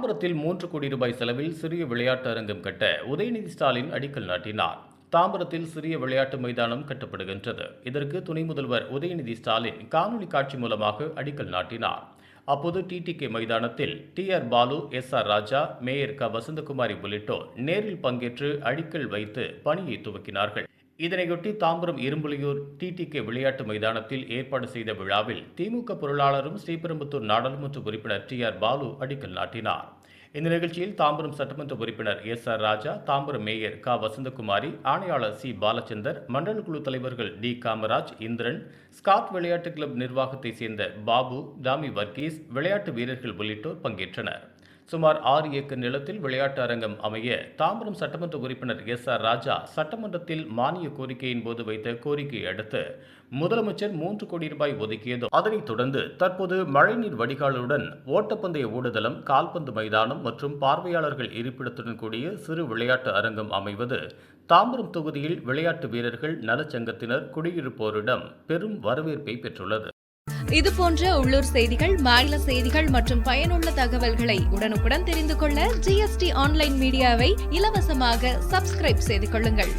தாம்பரத்தில் 3 கோடி ரூபாய் செலவில் சிறிய விளையாட்டு அரங்கம் கட்ட உதயநிதி ஸ்டாலின் அடிக்கல் நாட்டினார். தாம்பரத்தில் சிறிய விளையாட்டு மைதானம் கட்டப்படுகின்றது. இதற்கு துணை முதல்வர் உதயநிதி ஸ்டாலின் காணொலி காட்சி மூலமாக அடிக்கல் நாட்டினார். அப்போது டிடிகே மைதானத்தில் TR பாலு, SR ராஜா, மேயர் வசந்தகுமாரி உள்ளிட்டோர் நேரில் பங்கேற்று அடிக்கல் வைத்து பணியை துவக்கினார்கள். இதனையொட்டி தாம்பரம் இரும்புலியூர் டிடிகே விளையாட்டு மைதானத்தில் ஏற்பாடு செய்த விழாவில் திமுக பொருளாளரும் ஸ்ரீபெரும்புத்தூர் நாடாளுமன்ற உறுப்பினர் TR பாலு அடிக்கல் நாட்டினார். இந்த நிகழ்ச்சியில் தாம்பரம் சட்டமன்ற உறுப்பினர் SR ராஜா, தாம்பரம் மேயர் வசந்தகுமாரி, ஆணையாளர் C பாலச்சந்தர், மண்டல குழு தலைவர்கள் D காமராஜ், இந்திரன், ஸ்காட் விளையாட்டு கிளப் நிர்வாகத்தை சேர்ந்த பாபு, டாமி வர்கீஸ், விளையாட்டு வீரர்கள் உள்ளிட்டோர் பங்கேற்றனர். சுமார் 6 ஏக்கர் நிலத்தில் விளையாட்டு அரங்கம் அமைய தாம்பரம் சட்டமன்ற உறுப்பினர் SR ராஜா சட்டமன்றத்தில் மானிய கோரிக்கையின் போது வைத்த கோரிக்கையை அடுத்து முதலமைச்சர் 3 கோடி ரூபாய் ஒதுக்கியது. அதனைத் தொடர்ந்து தற்போது மழைநீர் வடிகாலுடன் ஓட்டப்பந்தய ஓடுதளம், கால்பந்து மைதானம் மற்றும் பார்வையாளர்கள் இருப்பிடத்துடன் கூடிய சிறு விளையாட்டு அரங்கம் அமைவது தாம்பரம் தொகுதியில் விளையாட்டு வீரர்கள் நலச்சங்கத்தினர், குடியிருப்போரிடம் பெரும் வரவேற்பை பெற்றுள்ளது. இதுபோன்ற உள்ளூர் செய்திகள், மாநில செய்திகள் மற்றும் பயனுள்ள தகவல்களை உடனுக்குடன் தெரிந்து கொள்ள GST ஆன்லைன் மீடியாவை இலவசமாக சப்ஸ்கிரைப் செய்து கொள்ளுங்கள்.